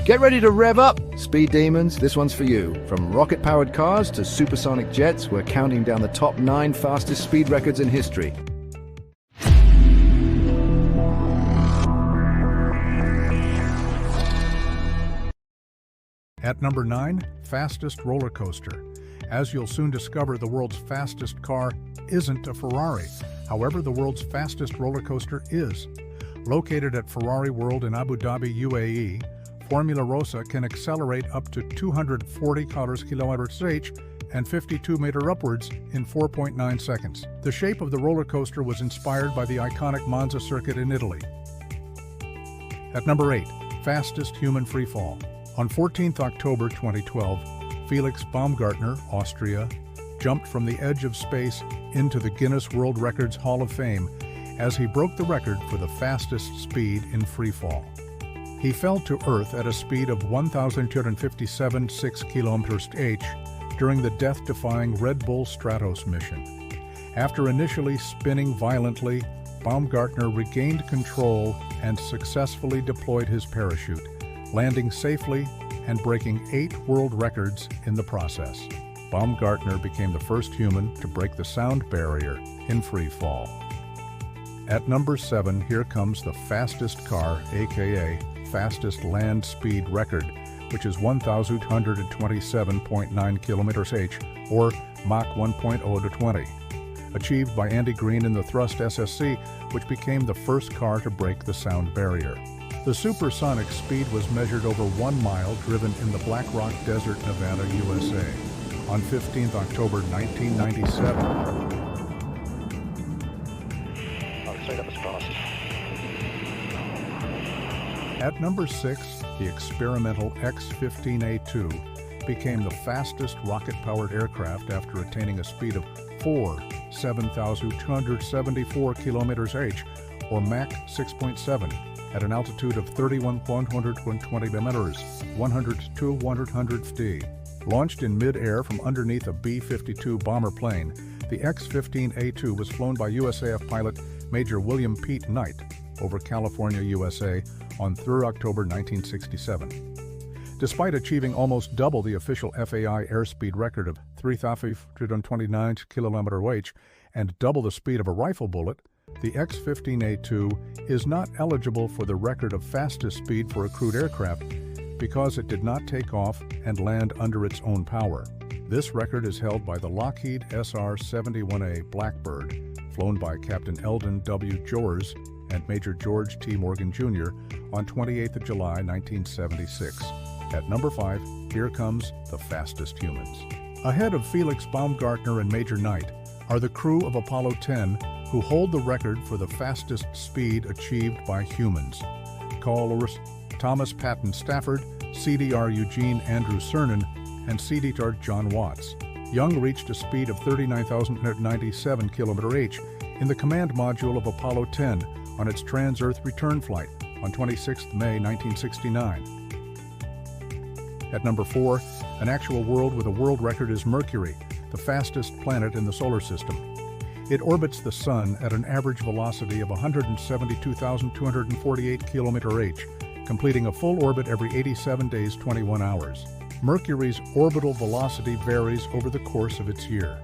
Get ready to rev up, speed demons. This one's for you. From rocket-powered cars to supersonic jets, we're counting down the top 9 fastest speed records in history. At number 9, fastest roller coaster. As you'll soon discover, the world's fastest car isn't a Ferrari. However, the world's fastest roller coaster is. Located at Ferrari World in Abu Dhabi, UAE, Formula Rossa can accelerate up to 240 km/h and 52 meter upwards in 4.9 seconds. The shape of the roller coaster was inspired by the iconic Monza circuit in Italy. At number 8, fastest human freefall. On 14th October 2012, Felix Baumgartner, Austria, jumped from the edge of space into the Guinness World Records Hall of Fame as he broke the record for the fastest speed in freefall. He fell to Earth at a speed of 1,257.6 km/h during the death-defying Red Bull Stratos mission. After initially spinning violently, Baumgartner regained control and successfully deployed his parachute, landing safely and breaking 8 world records in the process. Baumgartner became the first human to break the sound barrier in freefall. At number 7, here comes the fastest car, aka fastest land speed record, which is 1,227.9 km/h, or Mach 1.0 to 20, achieved by Andy Green in the Thrust SSC, which became the first car to break the sound barrier. The supersonic speed was measured over 1 mile driven in the Black Rock Desert, Nevada, USA, on 15th October 1997. At number 6, the experimental X-15A2 became the fastest rocket-powered aircraft after attaining a speed of 7,274 km/h, or Mach 6.7, at an altitude of 31,120 meters, 100 to 100 ft. Launched in mid-air from underneath a B-52 bomber plane, the X-15A2 was flown by USAF pilot Major William Pete Knight over California, USA, on 3 October 1967. Despite achieving almost double the official FAI airspeed record of 3,529 km/h and double the speed of a rifle bullet, the X-15A2 is not eligible for the record of fastest speed for a crewed aircraft because it did not take off and land under its own power. This record is held by the Lockheed SR-71A Blackbird, flown by Captain Eldon W. Jors and Major George T. Morgan, Jr. on 28th of July, 1976. At number 5, here comes the fastest humans. Ahead of Felix Baumgartner and Major Knight are the crew of Apollo 10, who hold the record for the fastest speed achieved by humans. Callers Thomas Patton Stafford, CDR Eugene Andrew Cernan, and CDR John Watts. Young reached a speed of 39,197 km/h in the command module of Apollo 10 on its trans-Earth return flight on 26 May 1969. At number 4, an actual world with a world record is Mercury, the fastest planet in the solar system. It orbits the Sun at an average velocity of 172,248 km/h, completing a full orbit every 87 days, 21 hours. Mercury's orbital velocity varies over the course of its year.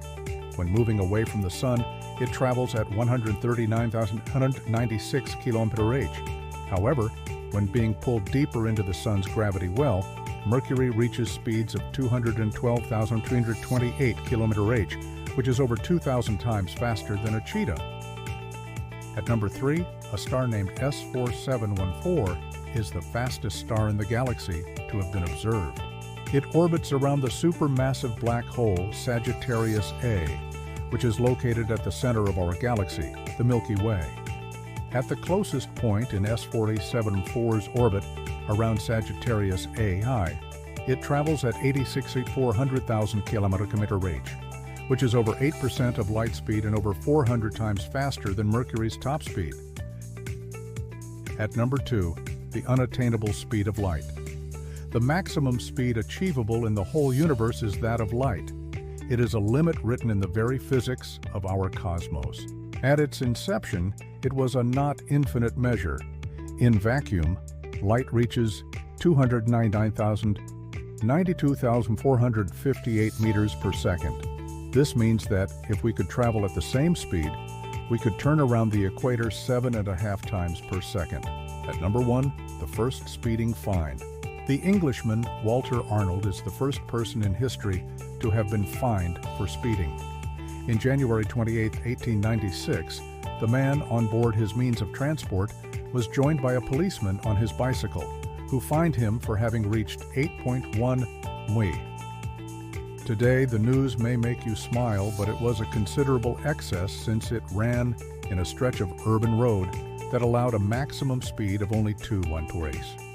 When moving away from the Sun, it travels at 139,196 km/h. However, when being pulled deeper into the Sun's gravity well, Mercury reaches speeds of 212,328 km/h, which is over 2,000 times faster than a cheetah. At number 3, a star named S4714 is the fastest star in the galaxy to have been observed. It orbits around the supermassive black hole Sagittarius A, which is located at the center of our galaxy, the Milky Way. At the closest point in S4714's orbit, around Sagittarius A high, it travels at 86,400,000 km/h, which is over 8% of light speed and over 400 times faster than Mercury's top speed. At number 2, the unattainable speed of light. The maximum speed achievable in the whole universe is that of light. It is a limit written in the very physics of our cosmos. At its inception, it was a not infinite measure. In vacuum, light reaches 299,92,458 meters per second. This means that if we could travel at the same speed, we could turn around the equator 7.5 times per second. At number 1, the first speeding find. The Englishman Walter Arnold is the first person in history to have been fined for speeding. In January 28, 1896, the man on board his means of transport was joined by a policeman on his bicycle, who fined him for having reached 8.1 mph. Today, the news may make you smile, but it was a considerable excess since it ran in a stretch of urban road that allowed a maximum speed of only 2 mph.